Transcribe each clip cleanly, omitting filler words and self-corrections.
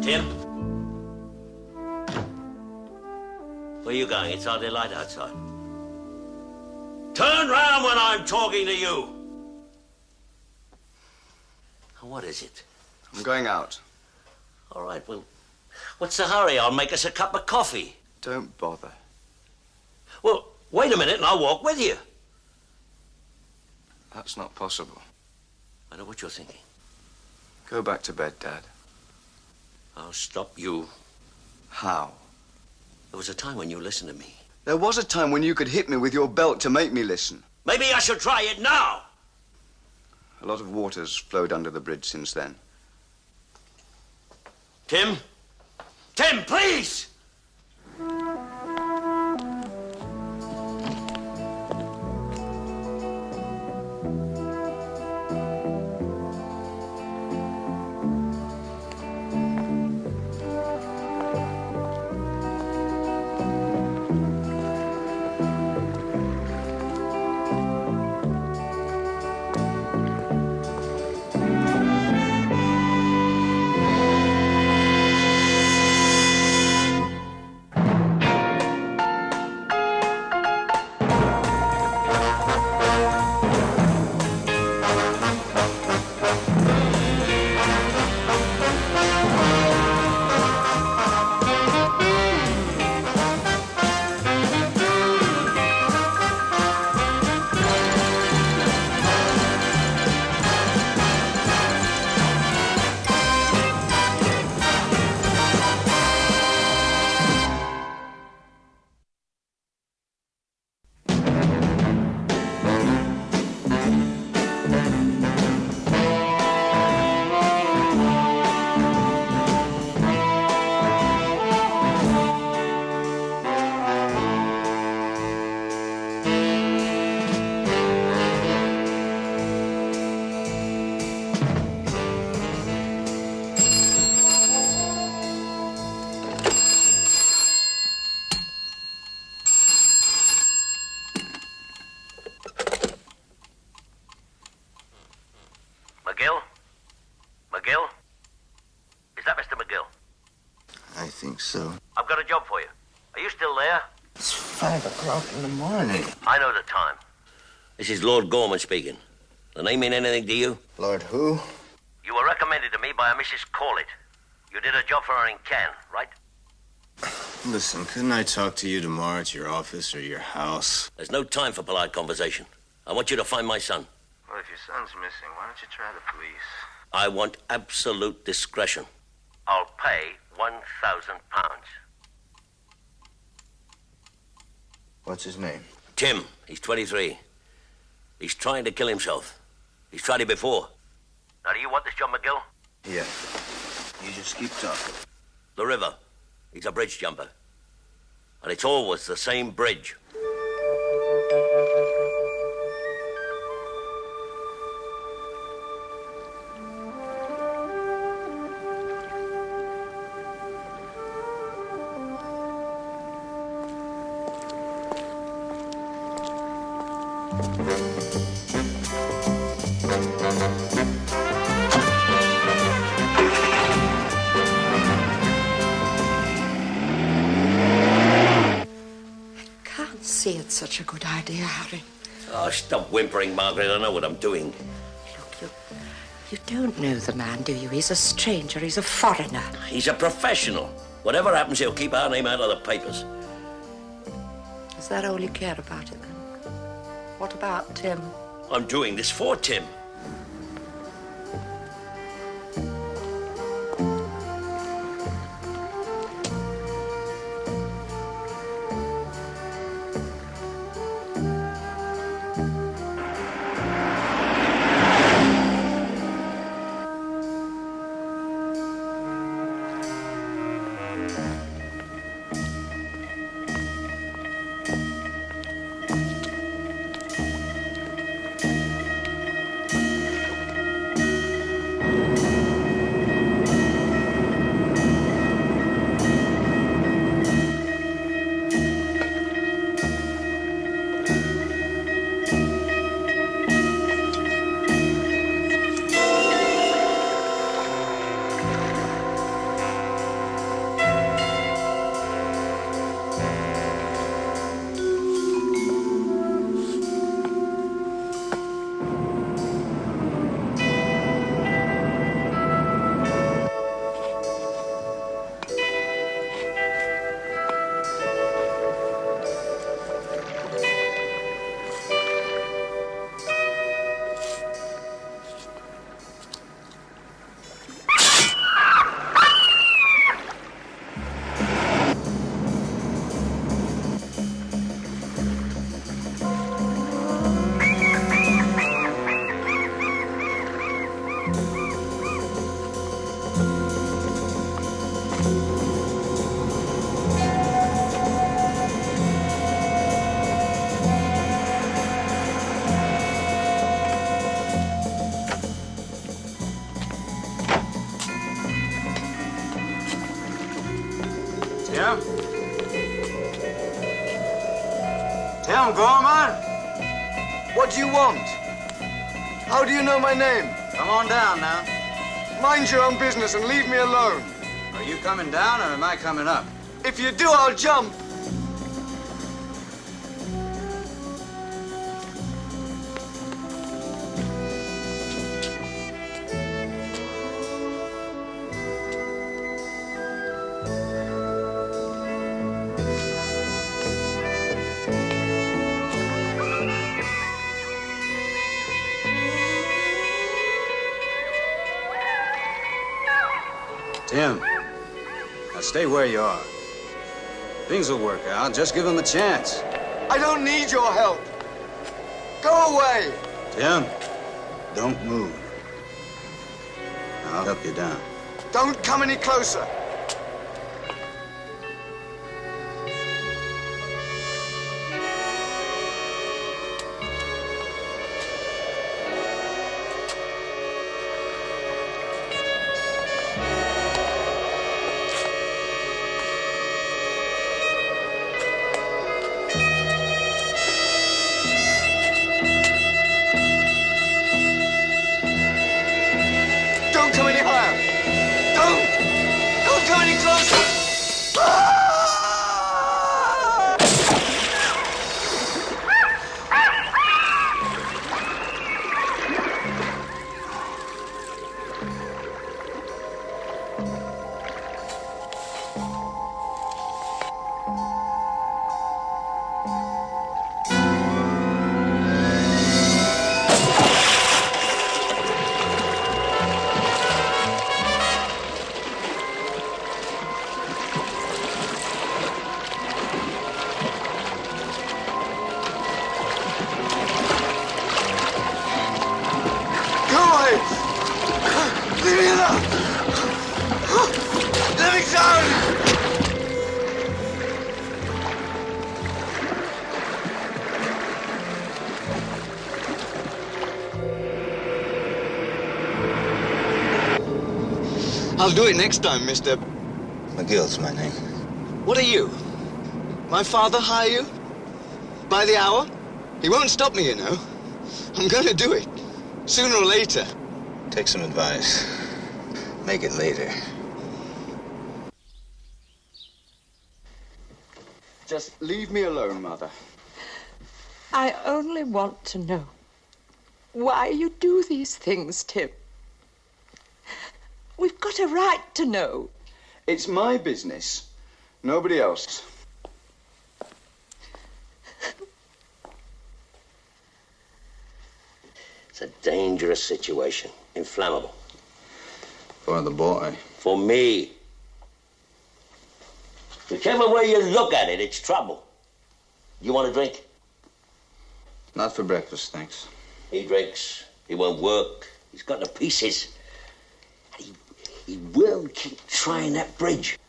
Tim? Where are you going? It's hardly light outside. Turn round when I'm talking to you. What is it? I'm going out. All right, well, what's the hurry? I'll make us a cup of coffee. Don't bother. Well, wait a minute and I'll walk with you. That's not possible. I know what you're thinking. Go back to bed, Dad. I'll stop you. How? There was a time when you listened to me. There was a time when you could hit me with your belt to make me listen. Maybe I should try it now. A lot of water's flowed under the bridge since then. Tim? Tim, please! McGill? Is that Mr. McGill? I think so. I've got a job for you. Are you still there? It's 5 o'clock in the morning. I know the time. This is Lord Gorman speaking. The name mean anything to you? Lord who? You were recommended to me by a Mrs. Corlett. You did a job for her in Cannes, right? Listen, couldn't I talk to you tomorrow at your office or your house? There's no time for polite conversation. I want you to find my son. Well, if your son's missing, why don't you try the police? I want absolute discretion. I'll pay £1,000. What's his name? Tim. He's 23. He's trying to kill himself. He's tried it before. Now, do you want this job, McGill? Yeah. You just keep talking. The river. He's a bridge jumper. And it's always the same bridge. See, it's such a good idea, Harry. Oh, stop whimpering, Margaret. I know what I'm doing. Look, you don't know the man, do you? He's a stranger. He's a foreigner. He's a professional. Whatever happens, he'll keep our name out of the papers. Is that all you care about it, then? What about Tim? I'm doing this for Tim. Tim? Tim Gorman? What do you want? How do you know my name? Come on down now. Mind your own business and leave me alone. Are you coming down or am I coming up? If you do, I'll jump. Tim, now stay where you are. Things will work out. Just give him a chance. I don't need your help. Go away. Tim, don't move. I'll help you down. Don't come any closer. I'll do it next time, Mr. McGill's my name. What are you? My father hire you? By the hour? He won't stop me, you know. I'm going to do it. Sooner or later. Take some advice. Make it later. Just leave me alone, Mother. I only want to know why you do these things, Tim. We've got a right to know. It's my business. Nobody else. It's a dangerous situation. Inflammable. For the boy. For me. Whichever way you look at it, it's trouble. You want a drink? Not for breakfast, thanks. He drinks. He won't work. He's got the pieces. He will keep trying that bridge.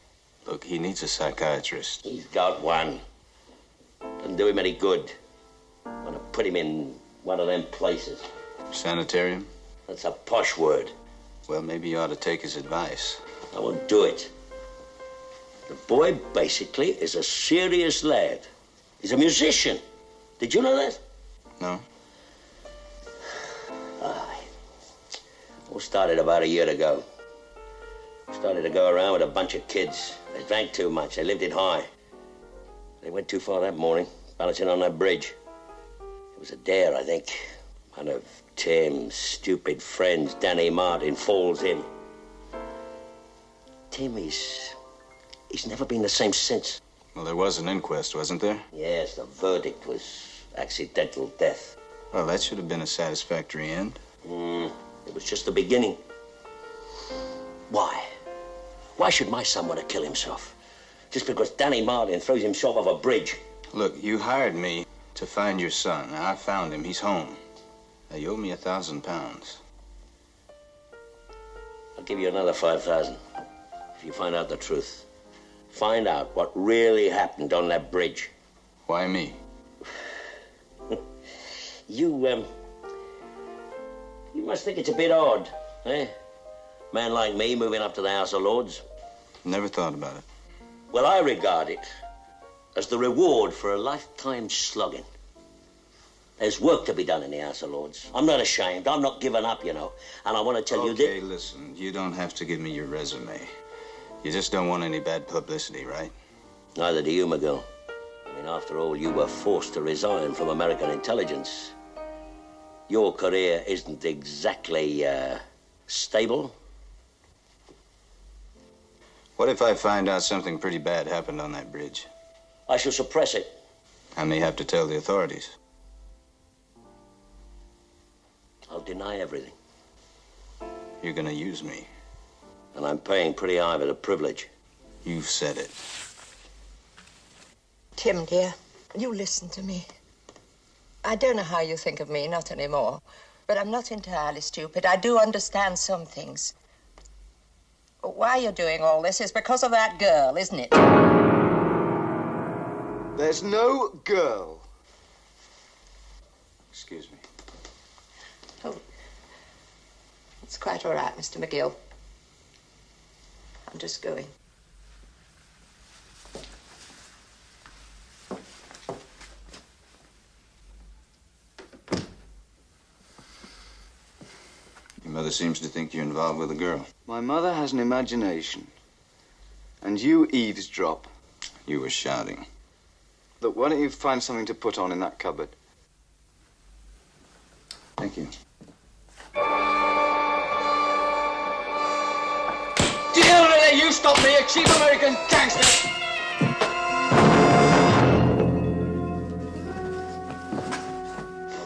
Look, he needs a psychiatrist. He's got one. Doesn't do him any good. Want to put him in one of them places. Sanitarium? That's a posh word. Well, maybe you ought to take his advice. I won't do it. The boy basically is a serious lad. He's a musician. Did you know that? No. All started about a year ago. Started to go around with a bunch of kids. They drank too much. They lived it high. They went too far that morning, balancing on that bridge. It was a dare, I think. One of Tim's stupid friends, Danny Martin, falls in. Tim, he's never been the same since. Well, there was an inquest, wasn't there? Yes, the verdict was accidental death. Well, that should have been a satisfactory end. It was just the beginning. Why? Why should my son want to kill himself? Just because Danny Martin throws himself off a bridge? Look, you hired me to find your son. I found him. He's home. Now, you owe me £1,000. I'll give you another 5,000 if you find out the truth. Find out what really happened on that bridge. Why me? You must think it's a bit odd, eh? Man like me moving up to the House of Lords. Never thought about it. Well, I regard it as the reward for a lifetime slugging. There's work to be done in the House of Lords. I'm not ashamed. I'm not giving up, you know. And I want to tell you that... Okay, listen, you don't have to give me your resume. You just don't want any bad publicity, right? Neither do you, McGill. I mean, after all, you were forced to resign from American intelligence. Your career isn't exactly, stable. What if I find out something pretty bad happened on that bridge? I shall suppress it. I may have to tell the authorities. I'll deny everything. You're gonna use me. And I'm paying pretty high for the privilege. You've said it. Tim, dear, you listen to me. I don't know how you think of me, not anymore. But I'm not entirely stupid. I do understand some things. Why you're doing all this is because of that girl, isn't it? There's no girl. Excuse me. Oh, it's quite all right, Mr. McGill. I'm just going. Your mother seems to think you're involved with a girl. My mother has an imagination. And you eavesdrop. You were shouting. Look, why don't you find something to put on in that cupboard? Thank you. You stop me, a cheap American gangster!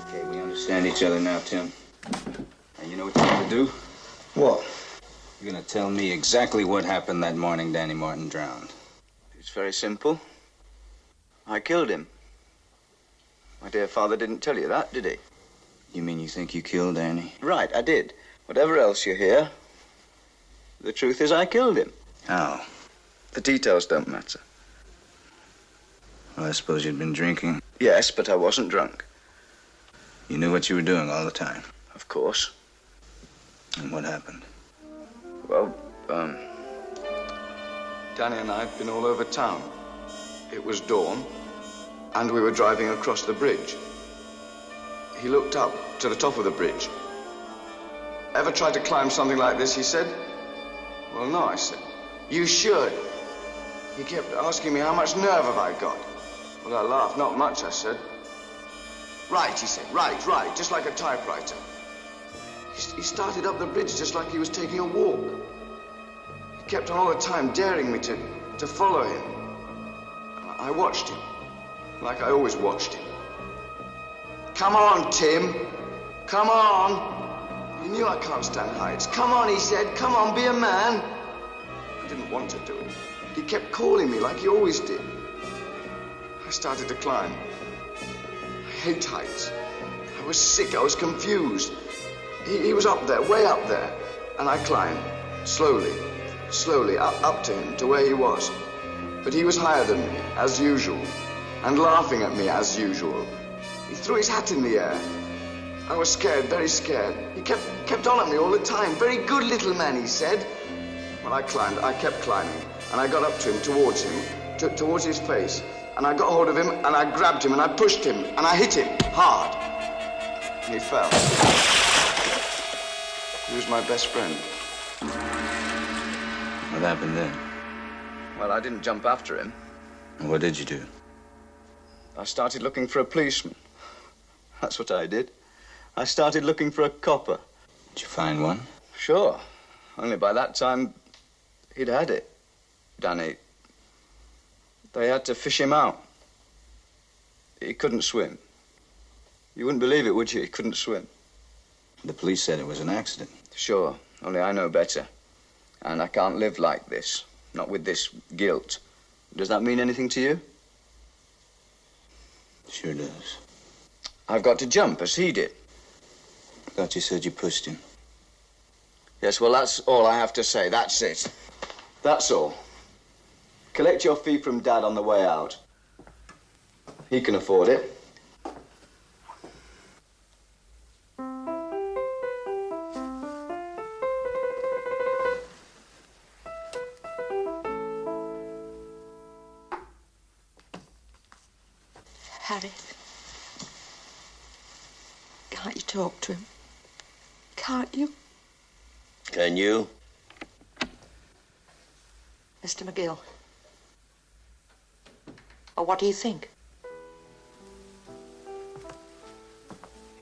Okay, we understand each other now, Tim. And you know what you're gonna do? What? You're gonna tell me exactly what happened that morning Danny Martin drowned. It's very simple. I killed him. My dear father didn't tell you that, did he? You mean you think you killed Danny? Right, I did. Whatever else you hear, the truth is I killed him. How? The details don't matter. Well, I suppose you'd been drinking. Yes, but I wasn't drunk. You knew what you were doing all the time. Of course. And what happened? Well, Danny and I had been all over town. It was dawn, and we were driving across the bridge. He looked up to the top of the bridge. Ever tried to climb something like this, he said. Well, no, I said. You should. He kept asking me how much nerve have I got. Well, I laughed. Not much, I said. Right, he said. Right, just like a typewriter. He started up the bridge just like he was taking a walk. He kept on all the time daring me to follow him. I watched him, like I always watched him. Come on, Tim. Come on. You knew I can't stand heights. Come on, he said. Come on, be a man. I didn't want to do it. He kept calling me like he always did. I started to climb. I hate heights. I was sick. I was confused. He was up there, way up there. And I climbed, slowly, up to him, to where he was. But he was higher than me, as usual, and laughing at me, as usual. He threw his hat in the air. I was scared, very scared. He kept on at me all the time. Very good little man, he said. When I climbed, I kept climbing, and I got up to him, towards his face. And I got hold of him, and I grabbed him, and I pushed him, and I hit him hard. And he fell. He was my best friend. What happened then? Well, I didn't jump after him. And what did you do? I started looking for a policeman. That's what I did. I started looking for a copper. Did you find one? Sure. Only by that time, he'd had it. Danny. They had to fish him out. He couldn't swim. You wouldn't believe it, would you? He couldn't swim. The police said it was an accident. Sure. Only I know better. And I can't live like this. Not with this guilt. Does that mean anything to you? Sure does. I've got to jump, as he did. I thought you said you pushed him. Yes, well, that's all I have to say. That's it. That's all. Collect your fee from Dad on the way out. He can afford it. Harry, can't you talk to him? Can't you? Can you? Mr. McGill. Or what do you think?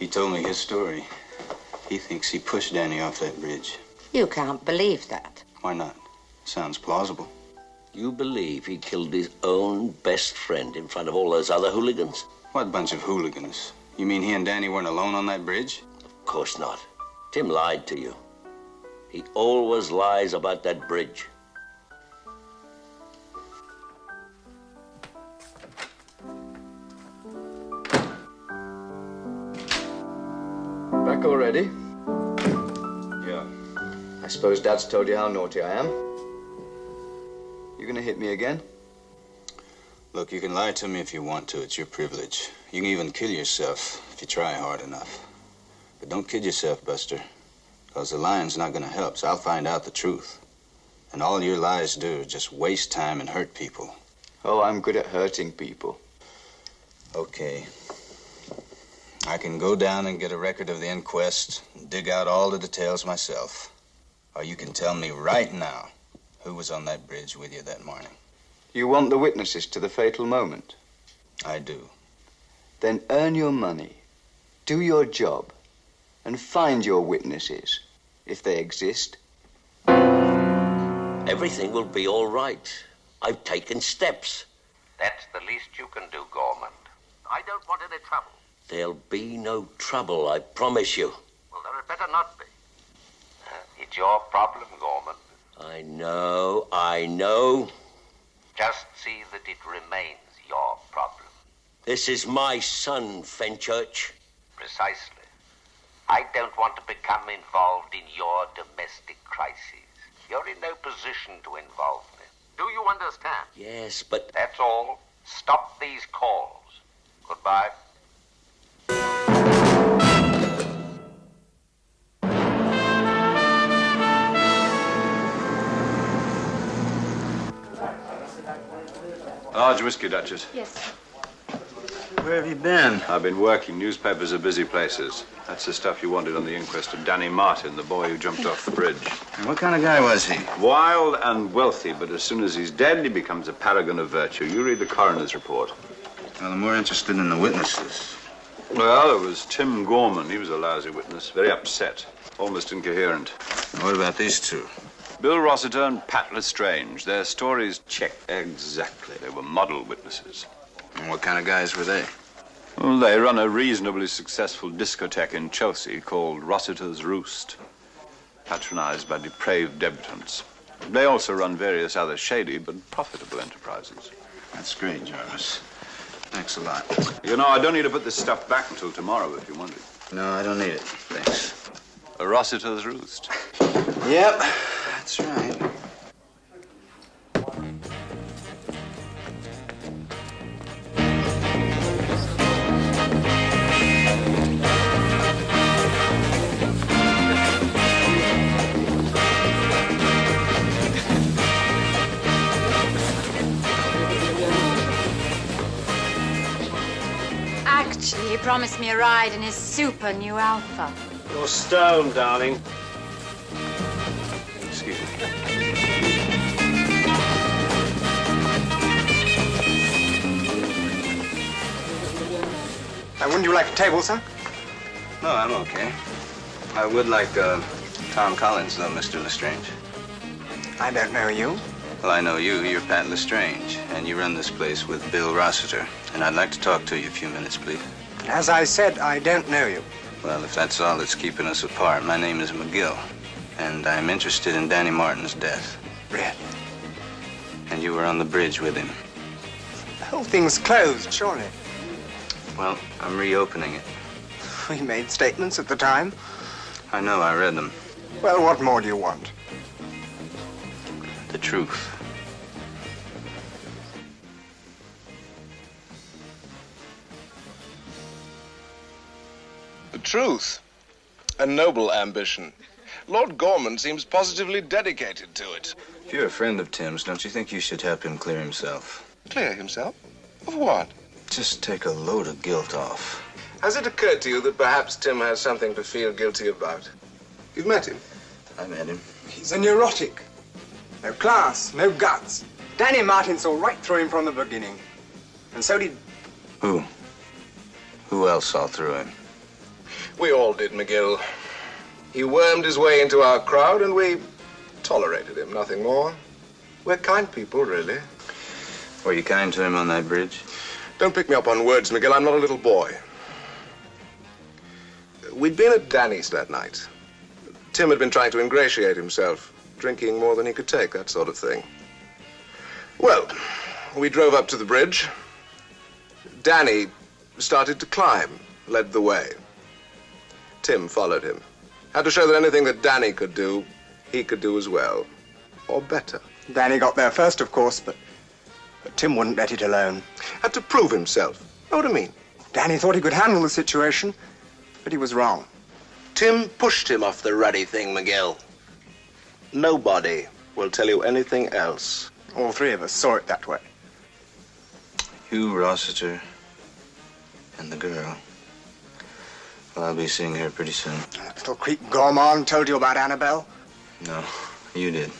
He told me his story. He thinks he pushed Danny off that bridge. You can't believe that. Why not? Sounds plausible. You believe he killed his own best friend in front of all those other hooligans? What bunch of hooligans? You mean he and Danny weren't alone on that bridge? Of course not. Tim lied to you. He always lies about that bridge. Back already? Yeah. I suppose Dad's told you how naughty I am. You gonna hit me again? Look, you can lie to me if you want to. It's your privilege. You can even kill yourself if you try hard enough. But don't kid yourself, Buster, because the lying's not gonna help, so I'll find out the truth. And all your lies do is just waste time and hurt people. Oh, I'm good at hurting people. Okay. I can go down and get a record of the inquest and dig out all the details myself. Or you can tell me right now who was on that bridge with you that morning. You want the witnesses to the fatal moment? I do. Then earn your money, do your job, and find your witnesses, if they exist. Everything will be all right. I've taken steps. That's the least you can do, Gorman. I don't want any trouble. There'll be no trouble, I promise you. Well, there had better not be. It's your problem, Gorman. I know. Just see that it remains your problem. This is my son, Fenchurch. Precisely. I don't want to become involved in your domestic crises. You're in no position to involve me. Do you understand? Yes, but... That's all. Stop these calls. Goodbye. Large whiskey, Duchess. Yes. Where have you been? I've been working. Newspapers are busy places. That's the stuff you wanted on the inquest of Danny Martin, the boy who jumped off the bridge. And what kind of guy was he? Wild and wealthy, but as soon as he's dead, he becomes a paragon of virtue. You read the coroner's report. Well, I'm more interested in the witnesses. Well, there was Tim Gorman. He was a lousy witness. Very upset. Almost incoherent. And what about these two? Bill Rossiter and Pat Lestrange. Their stories checked exactly. They were model witnesses. And what kind of guys were they? Well, they run a reasonably successful discotheque in Chelsea called Rossiter's Roost, patronized by depraved debutants. They also run various other shady but profitable enterprises. That's great, Jarvis. Thanks a lot. You know, I don't need to put this stuff back until tomorrow if you want it. No, I don't need it. Thanks. A Rossiter's Roost. Yep, that's right. Actually, he promised me a ride in his super new Alpha. You're stoned, darling. Excuse me. Wouldn't you like a table, sir? No, I'm okay. I would like Tom Collins, though, Mr. Lestrange. I don't know you. Well, I know you. You're Pat Lestrange, and you run this place with Bill Rossiter. And I'd like to talk to you a few minutes, please. As I said, I don't know you. Well, if that's all that's keeping us apart, my name is McGill, and I'm interested in Danny Martin's death. Really? And you were on the bridge with him. The whole thing's closed, surely. Well, I'm reopening it. We made statements at the time. I know, I read them. Well, what more do you want? The truth. The truth. A noble ambition. Lord Gorman seems positively dedicated to it. If you're a friend of Tim's, don't you think you should help him clear himself? Clear himself? Of what? Just take a load of guilt off. Has it occurred to you that perhaps Tim has something to feel guilty about? You've met him? I met him. He's a neurotic. No class, no guts. Danny Martin saw right through him from the beginning. And so did... Who? Who else saw through him? We all did, McGill. He wormed his way into our crowd and we tolerated him, nothing more. We're kind people, really. Were you kind to him on that bridge? Don't pick me up on words, McGill. I'm not a little boy. We'd been at Danny's that night. Tim had been trying to ingratiate himself, drinking more than he could take, that sort of thing. Well, we drove up to the bridge. Danny started to climb, led the way. Tim followed him. Had to show that anything that Danny could do, he could do as well. Or better. Danny got there first, of course, but Tim wouldn't let it alone. Had to prove himself. Know what I mean? Danny thought he could handle the situation, but he was wrong. Tim pushed him off the ruddy thing, McGill. Nobody will tell you anything else. All three of us saw it that way. Hugh Rossiter and the girl. Well, I'll be seeing her pretty soon. That little creep Gorman told you about Annabelle? No, you did.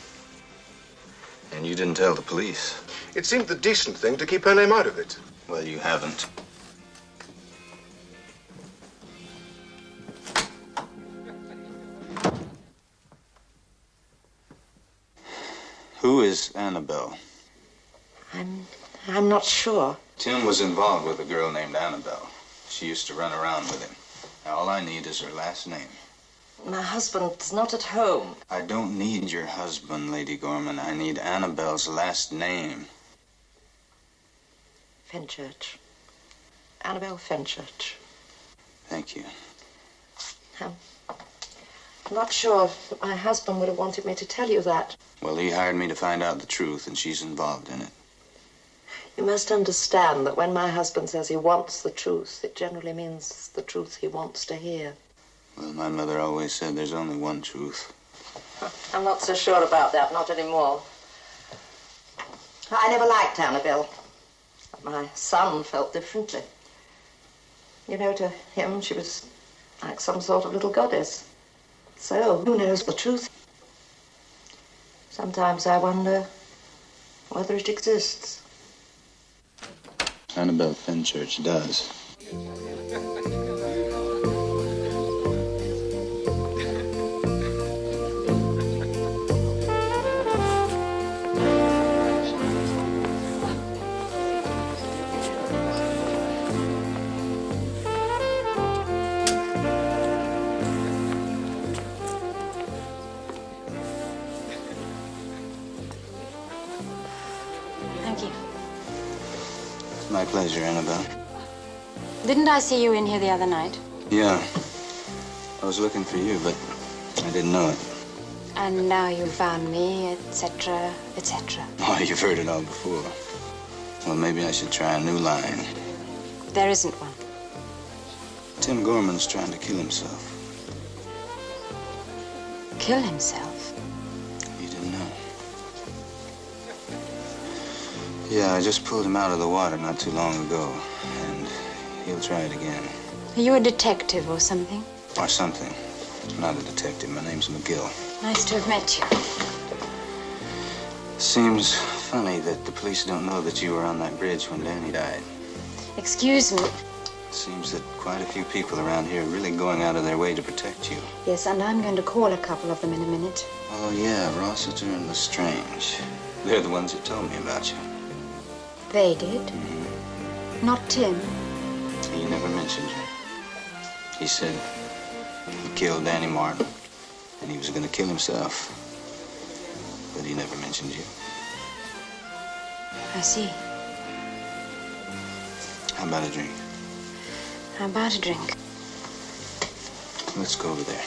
And you didn't tell the police. It seemed the decent thing to keep her name out of it. Well, you haven't. Who is Annabelle? I'm not sure. Tim was involved with a girl named Annabelle. She used to run around with him. Now, all I need is her last name. My husband's not at home. I don't need your husband, Lady Gorman. I need Annabelle's last name. Fenchurch. Annabelle Fenchurch. Thank you. I'm not sure if my husband would have wanted me to tell you that. Well, he hired me to find out the truth, and she's involved in it. You must understand that when my husband says he wants the truth, it generally means the truth he wants to hear. Well, my mother always said there's only one truth. I'm not so sure about that, not anymore. I never liked Annabelle. My son felt differently. You know, to him, she was like some sort of little goddess. So, who knows the truth? Sometimes I wonder whether it exists. Annabelle Fenchurch does. Thank you. My pleasure, Annabelle. Didn't I see you in here the other night? Yeah. I was looking for you, but I didn't know it. And now you found me, etc., etc. Oh, you've heard it all before. Well, maybe I should try a new line. There isn't one. Tim Gorman's trying to kill himself. Kill himself? You didn't know? Yeah, I just pulled him out of the water not too long ago, and he'll try it again. Are you a detective or something? Or something. I'm not a detective. My name's McGill. Nice to have met you. Seems funny that the police don't know that you were on that bridge when Danny died. Excuse me. Seems that quite a few people around here are really going out of their way to protect you. Yes, and I'm going to call a couple of them in a minute. Oh, yeah, Rossiter and Lestrange. They're the ones that told me about you. They did? Mm-hmm. Not Tim? He never mentioned you. He said he killed Danny Martin, and he was going to kill himself. But he never mentioned you. I see. How about a drink? How about a drink? Let's go over there.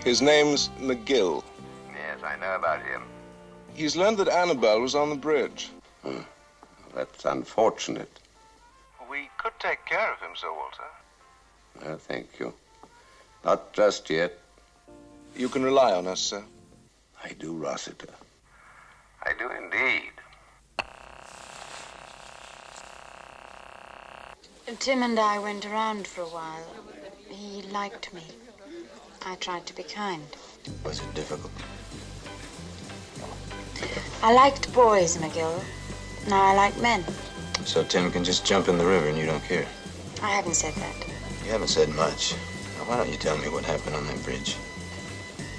His name's McGill. Yes, I know about him. He's learned that Annabelle was on the bridge. That's unfortunate. We could take care of him, Sir Walter. Well, thank you. Not just yet. You can rely on us, sir. I do, Rossiter. I do indeed. Tim and I went around for a while. He liked me. I tried to be kind. Was it difficult? I liked boys, McGill. Now I like men. So Tim can just jump in the river and you don't care? I haven't said that. You haven't said much. Now, why don't you tell me what happened on that bridge?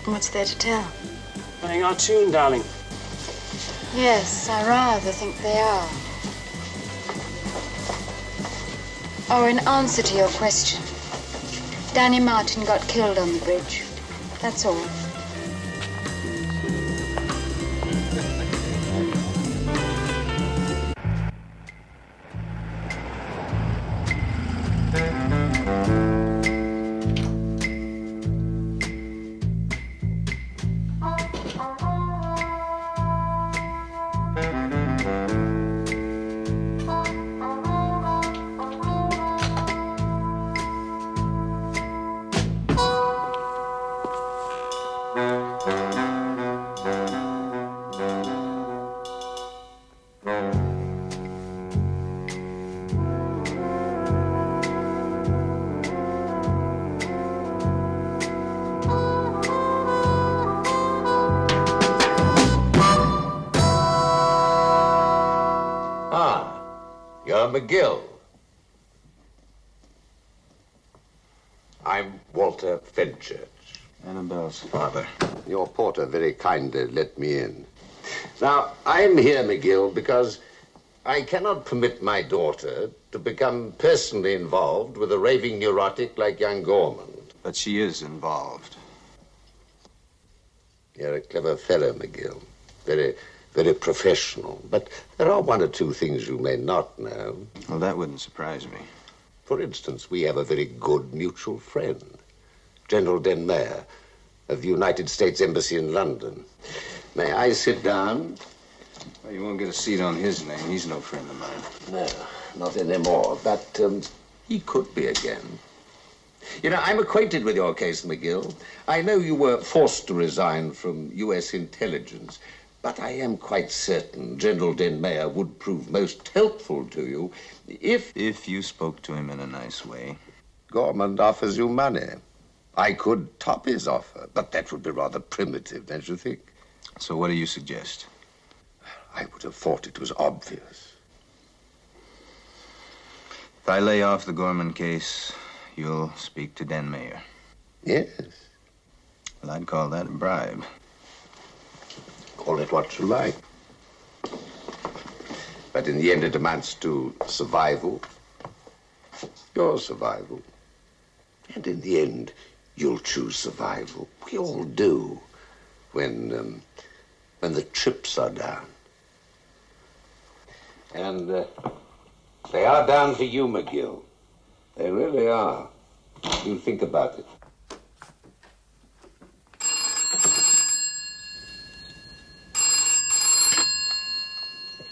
What's there to tell? Playing our tune, darling. Yes, I rather think they are. Oh, in answer to your question, Danny Martin got killed on the bridge. That's all. McGill. I'm Walter Fenchurch. Annabelle's father. Your porter very kindly let me in. Now, I'm here, McGill, because I cannot permit my daughter to become personally involved with a raving neurotic like young Gorman. But she is involved. You're a clever fellow, McGill. Very professional. But there are one or two things you may not know. Well, that wouldn't surprise me. For instance, we have a very good mutual friend, General Denmeyer of the United States Embassy in London. May I sit down? Well, you won't get a seat on his name. He's no friend of mine. No, not anymore. But he could be again. You know, I'm acquainted with your case, McGill. I know you were forced to resign from U.S. intelligence. But I am quite certain General Denmeyer would prove most helpful to you if... If you spoke to him in a nice way. Gorman offers you money. I could top his offer, but that would be rather primitive, don't you think? So what do you suggest? I would have thought it was obvious. If I lay off the Gorman case, you'll speak to Denmeyer. Yes. Well, I'd call that a bribe. Call it what you like. But in the end, it amounts to survival. Your survival. And in the end, you'll choose survival. We all do. When the chips are down. And they are down for you, McGill. They really are. You think about it.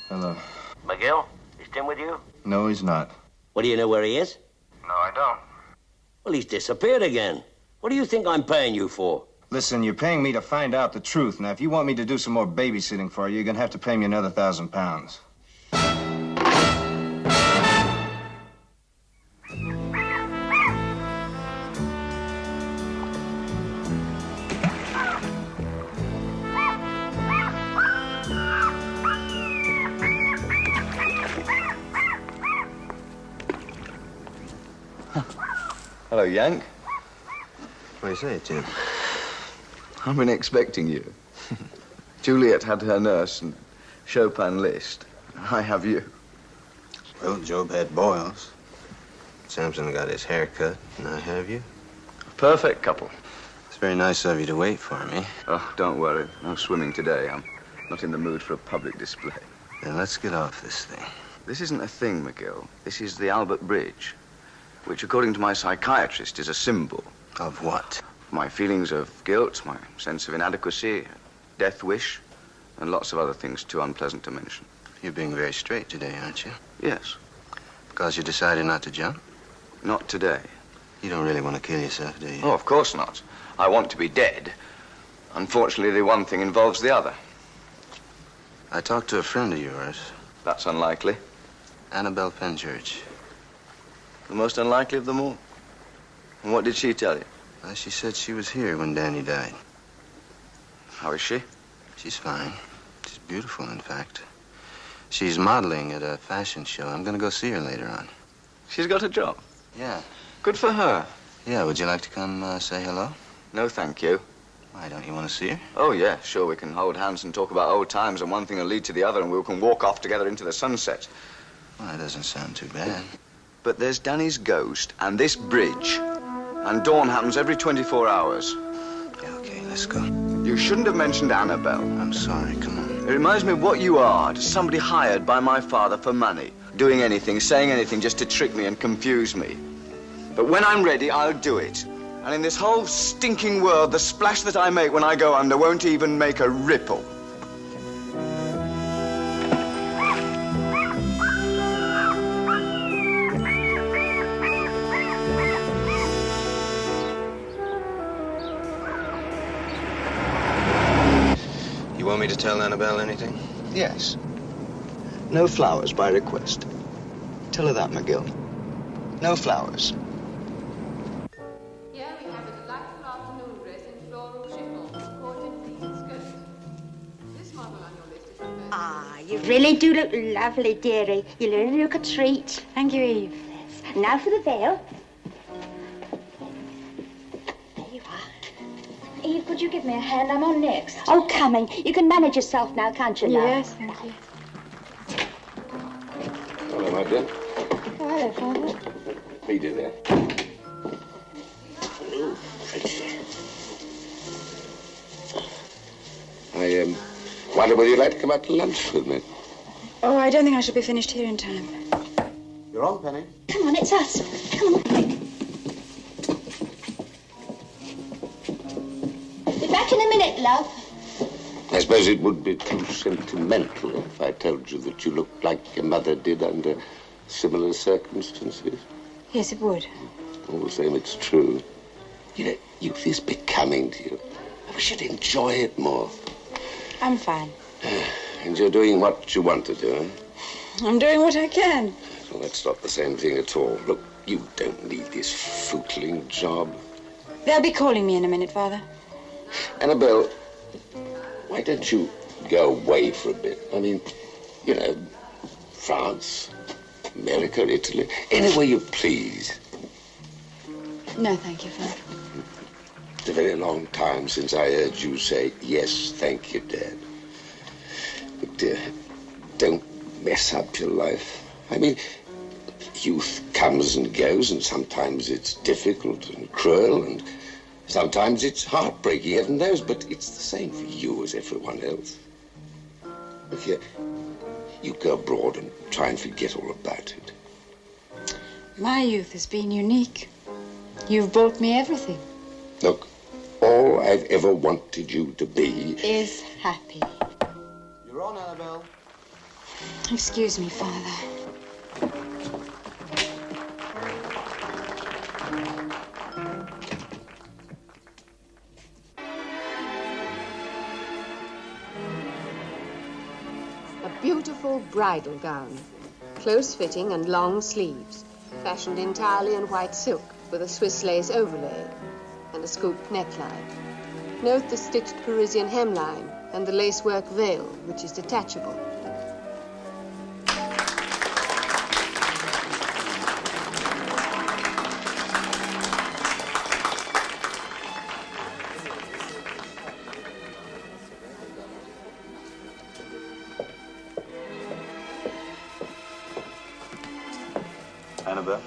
Hello. McGill, is Tim with you? No, he's not. Well, do you know where he is? No, I don't. Well, he's disappeared again. What do you think I'm paying you for? Listen, you're paying me to find out the truth. Now, if you want me to do some more babysitting for you, you're going to have to pay me another £1,000. Hello, Yank. What do you say, Tim? I've been expecting you. Juliet had her nurse and Chopin Liszt. I have you. Well, Job had boils. Samson got his hair cut, and I have you. A perfect couple. It's very nice of you to wait for me. Oh, don't worry. No swimming today. I'm not in the mood for a public display. Then let's get off this thing. This isn't a thing, McGill. This is the Albert Bridge, which, according to my psychiatrist, is a symbol. Of what? My feelings of guilt, my sense of inadequacy, death wish, and lots of other things too unpleasant to mention. You're being very straight today, aren't you? Yes. Because you decided not to jump? Not today. You don't really want to kill yourself, do you? Oh, of course not. I want to be dead. Unfortunately, the one thing involves the other. I talked to a friend of yours. That's unlikely. Annabelle Penchurch. The most unlikely of them all. And what did she tell you? Well, she said she was here when Danny died. How is she? She's fine. She's beautiful, in fact. She's modeling at a fashion show. I'm going to go see her later on. She's got a job? Yeah. Good for her. Yeah, would you like to come say hello? No, thank you. Why, don't you want to see her? Oh, yeah, sure. We can hold hands and talk about old times, and one thing will lead to the other, and we can walk off together into the sunset. Well, that doesn't sound too bad. But there's Danny's ghost and this bridge. And dawn happens every 24 hours. Yeah, okay, let's go. You shouldn't have mentioned Annabelle. I'm sorry, come on. It reminds me of what you are, just somebody hired by my father for money. Doing anything, saying anything just to trick me and confuse me. But when I'm ready, I'll do it. And in this whole stinking world, the splash that I make when I go under won't even make a ripple. You want me to tell Annabelle anything? Yes. No flowers by request. Tell her that, McGill. No flowers. Here we have a delightful afternoon dress in floral chiffon, quartet pleated skirt. This model on your list is the first. Ah, you really do look lovely, dearie. You really look a treat. Thank you, Eve. Yes. Now for the veil. There you are. Eve, could you give me a hand? I'm on next. Oh, coming. You can manage yourself now, can't you, love? Yes, thank you. Hello, my dear. Oh, hello, Father. How you doing there? Oh, I wonder whether you'd like to come out to lunch with me. Oh, I don't think I shall be finished here in time. You're on, Penny. Come on, it's us. Come on. Be back in a minute, love. I suppose it would be too sentimental if I told you that you looked like your mother did under similar circumstances. Yes, it would. All the same, it's true. You know, youth is becoming to you. We should enjoy it more. I'm fine. And you're doing what you want to do, huh? I'm doing what I can. Well, that's not the same thing at all. Look, you don't need this footling job. They'll be calling me in a minute, Father. Annabelle, why don't you go away for a bit? I mean, you know, France, America, Italy, anywhere you please. No, thank you, Father. It's a very long time since I heard you say, yes, thank you, Dad. But, dear, don't mess up your life. I mean, youth comes and goes, and sometimes it's difficult and cruel, and sometimes it's heartbreaking, heaven knows, but it's the same for you as everyone else. Look here, you go abroad and try and forget all about it. My youth has been unique. You've brought me everything. Look, all I've ever wanted you to be is happy. You're on, Annabelle. Excuse me, Father. A beautiful bridal gown, close-fitting and long sleeves, fashioned entirely in white silk with a Swiss lace overlay and a scooped neckline. Note the stitched Parisian hemline and the lacework veil, which is detachable. Annabelle?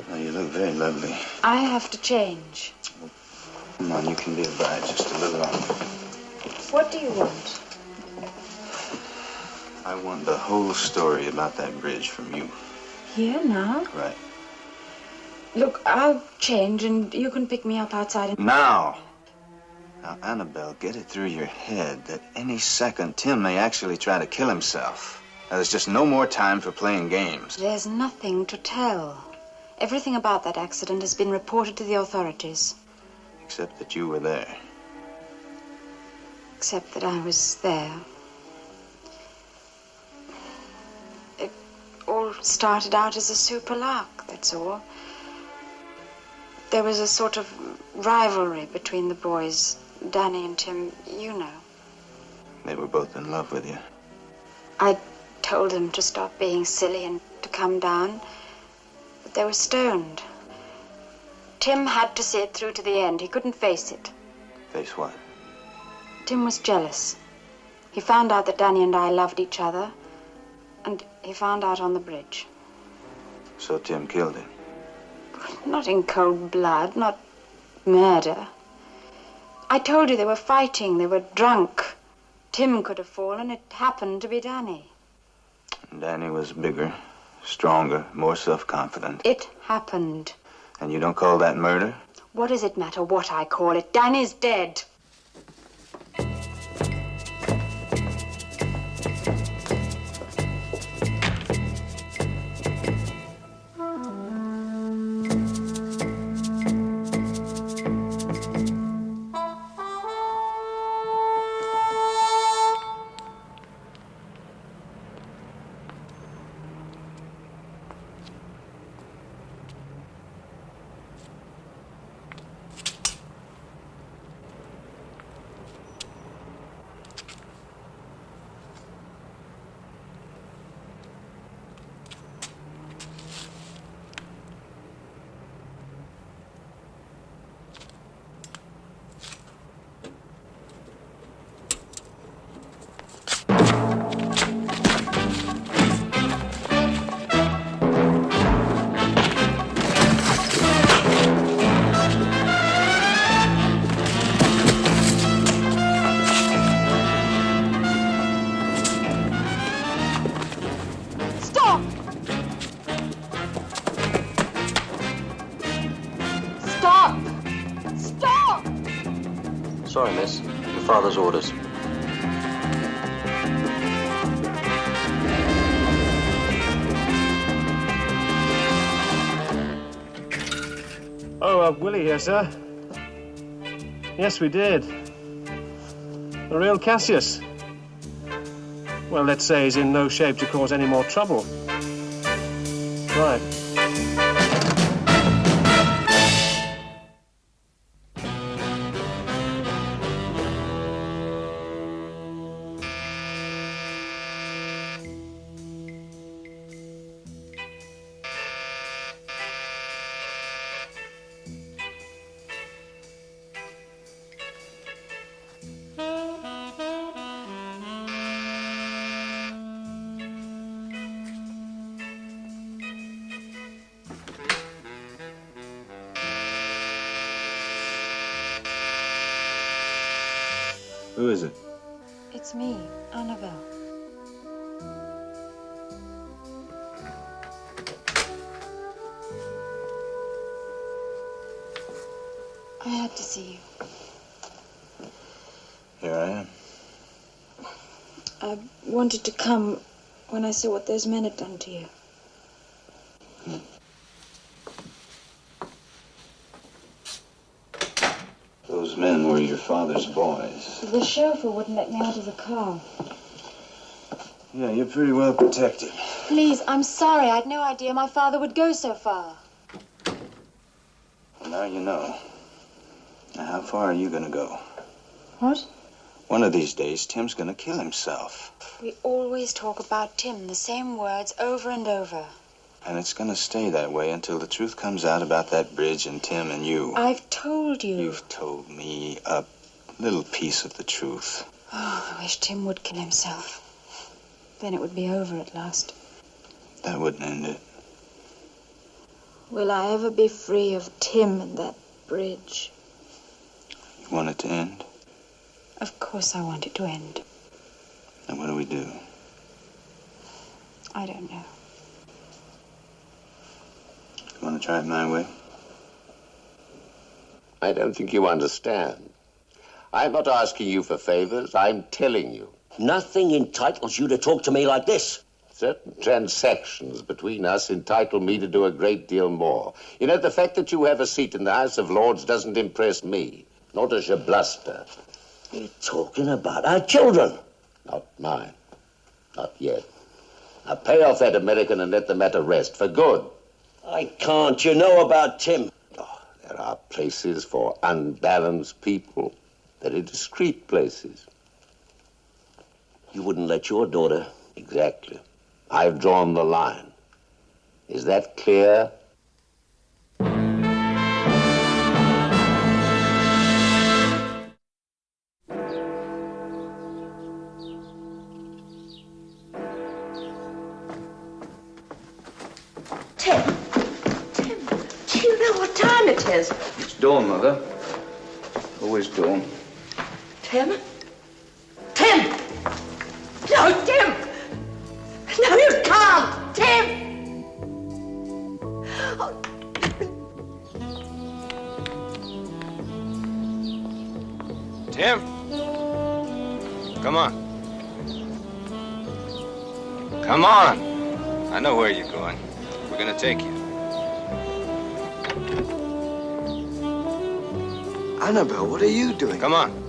Oh, you look very lovely. I have to change. Come on, you can be a bride just a little longer. What do you want? I want the whole story about that bridge from you. Here now? Right. Look, I'll change and you can pick me up outside. Now! Now, Annabelle, get it through your head that any second Tim may actually try to kill himself. Now, there's just no more time for playing games. There's nothing to tell. Everything about that accident has been reported to the authorities. Except that you were there. Except that I was there. It all started out as a super lark, that's all. There was a sort of rivalry between the boys, Danny and Tim, you know. They were both in love with you. I told them to stop being silly and to come down, but they were stoned. Tim had to see it through to the end. He couldn't face it. Face what? Tim was jealous. He found out that Danny and I loved each other, and he found out on the bridge. So Tim killed him? Not in cold blood, not murder. I told you they were fighting, they were drunk. Tim could have fallen. It happened to be Danny. Danny was bigger, stronger, more self-confident. It happened. And you don't call that murder? What does it matter what I call it? Danny's dead. Sorry, miss. Your father's orders. Oh, Willie here, sir. Yes, we did. The real Cassius. Well, let's say he's in no shape to cause any more trouble. Right. Who is it? It's me, Annabelle. I had to see you. Here I am. I wanted to come when I saw what those men had done to you. Those men were your father's boys. The chauffeur wouldn't let me out of the car. Yeah, you're pretty well protected. Please, I'm sorry. I'd no idea my father would go so far. Well, now you know. Now, how far are you gonna go? What? One of these days, Tim's gonna kill himself. We always talk about Tim, the same words over and over. And it's gonna stay that way until the truth comes out about that bridge and Tim and you. I've told you. You've told me a little piece of the truth. Oh, I wish Tim would kill himself. Then it would be over at last. That wouldn't end it. Will I ever be free of Tim and that bridge? You want it to end? Of course I want it to end. And what do we do? I don't know. You want to try it my way? I don't think you understand. I'm not asking you for favors. I'm telling you. Nothing entitles you to talk to me like this. Certain transactions between us entitle me to do a great deal more. You know, the fact that you have a seat in the House of Lords doesn't impress me. Nor does your bluster. You're talking about our children. Not mine. Not yet. Now pay off that American and let the matter rest for good. I can't. You know about Tim. Oh, there are places for unbalanced people. Very discreet places. You wouldn't let your daughter. Exactly. I've drawn the line. Is that clear? Tim, do you know what time it is? It's dawn, Mother. Always dawn. Tim? Tim! No, Tim! No, you can't! Tim! Oh. Tim? Come on. Come on. I know where you're going. We're gonna take you. Annabelle, what are you doing? Come on.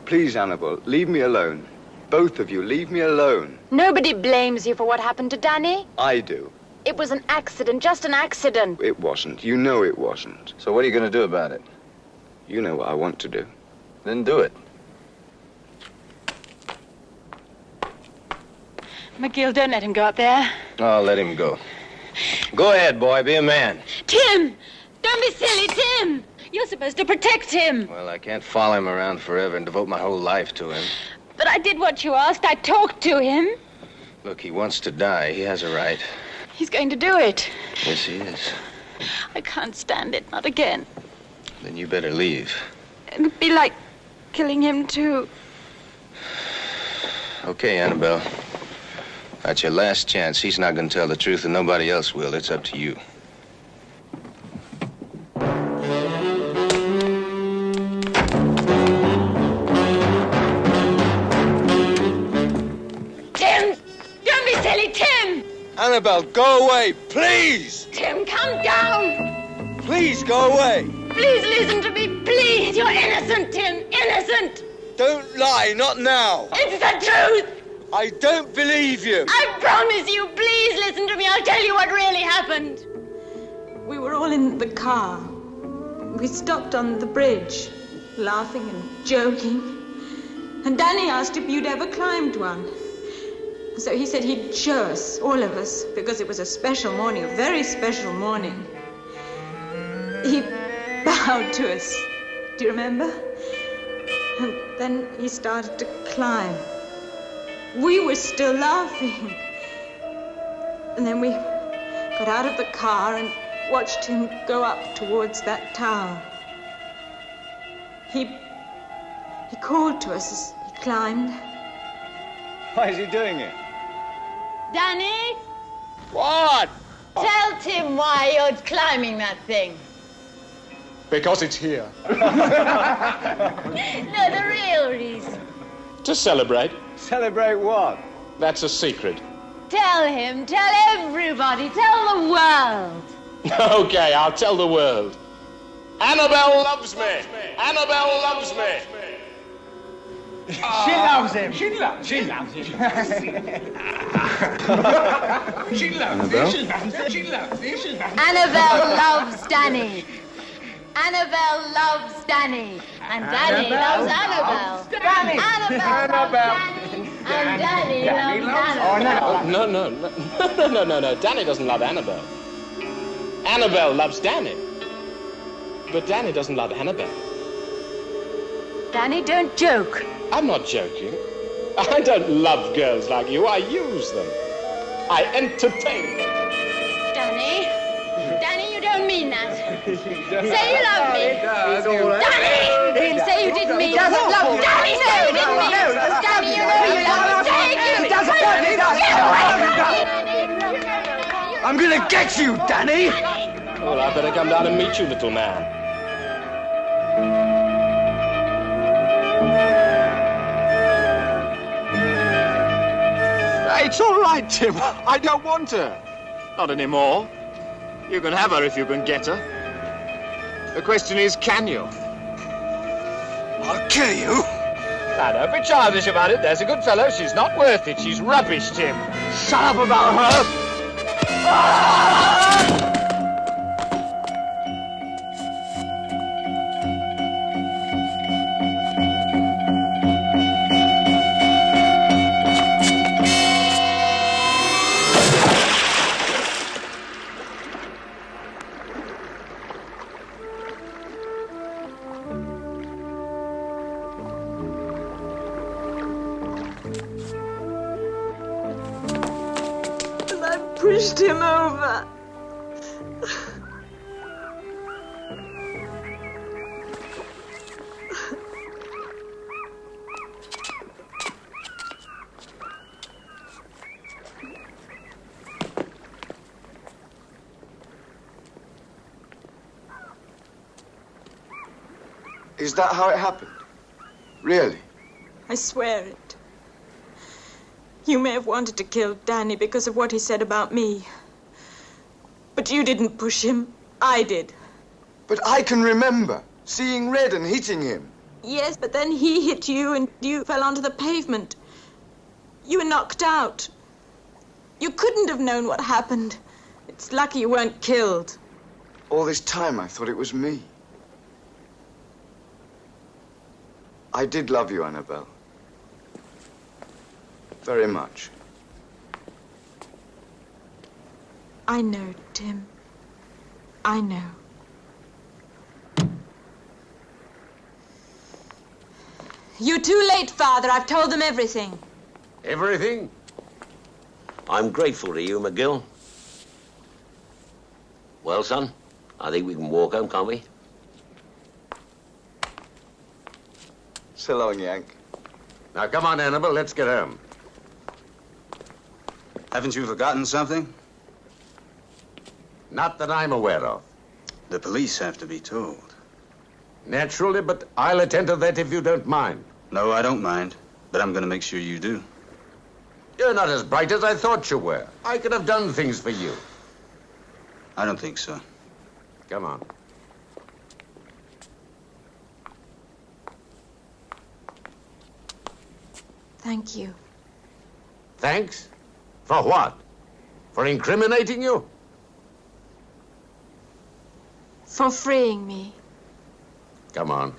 Please, Annabelle, leave me alone. Both of you, leave me alone. Nobody blames you for what happened to Danny. I do. It was an accident, just an accident. It wasn't. You know it wasn't. So what are you gonna do about it? You know what I want to do. Then do it. McGill, don't let him go up there. Oh, let him go. Go ahead, boy. Be a man. Tim! Don't be silly, Tim! You're supposed to protect him. Well, I can't follow him around forever and devote my whole life to him. But I did what you asked. I talked to him. Look, he wants to die. He has a right. He's going to do it. Yes, he is. I can't stand it. Not again. Then you better leave. It'd be like killing him, too. Okay, Annabelle. That's your last chance. He's not going to tell the truth, and nobody else will. It's up to you. Tim! Don't be silly, Tim! Annabelle, go away, please! Tim, come down! Please, go away! Please listen to me, please! You're innocent, Tim! Innocent! Don't lie, not now! It's the truth! I don't believe you! I promise you, please listen to me. I'll tell you what really happened. We were all in the car. We stopped on the bridge, laughing and joking. And Danny asked if you'd ever climbed one. So he said he'd show us, all of us, because it was a special morning, a very special morning. He bowed to us. Do you remember? And then he started to climb. We were still laughing. And then we got out of the car and watched him go up towards that tower. He called to us as he climbed. Why is he doing it? Danny? What? Tell Tim why you're climbing that thing. Because it's here. No, the real reason. To celebrate. Celebrate what? That's a secret. Tell him, tell everybody, tell the world. Okay, I'll tell the world. Annabelle loves me. Annabelle loves me. She loves him. She loves him. Annabelle? Annabelle loves Danny. Annabelle loves Danny. And Danny loves Annabelle. Danny. Annabelle loves Danny. And Danny loves Annabelle. No. Danny doesn't love Annabelle. Annabelle loves Danny. But Danny doesn't love Annabelle. Danny, don't joke. I'm not joking. I don't love girls like you. I use them. I entertain them. Danny, you don't mean that. Say you love me. Danny! Say you didn't mean it. Danny, say you didn't mean it. Danny, you know you love me. Take you. He doesn't love me. Get away from me. I'm gonna get you, Danny! Well, I better come down and meet you, little man. It's all right, Tim. I don't want her. Not anymore. You can have her if you can get her. The question is, can you? I'll kill you. Now, don't be childish about it. There's a good fellow. She's not worth it. She's rubbish, Tim. Shut up about her. Pushed him over. Is that how it happened? Really? I swear it. You may have wanted to kill Danny because of what he said about me. But you didn't push him. I did. But I can remember seeing red and hitting him. Yes, but then he hit you and you fell onto the pavement. You were knocked out. You couldn't have known what happened. It's lucky you weren't killed. All this time I thought it was me. I did love you, Annabelle. Very much. I know, Tim. I know. You're too late, Father. I've told them everything. Everything? I'm grateful to you, McGill. Well, son, I think we can walk home, can't we? So long, Yank. Now, come on, Annabelle, let's get home. Haven't you forgotten something? Not that I'm aware of. The police have to be told. Naturally, but I'll attend to that if you don't mind. No, I don't mind, but I'm going to make sure you do. You're not as bright as I thought you were. I could have done things for you. I don't think so. Come on. Thank you. Thanks? For what? For incriminating you? For freeing me. Come on.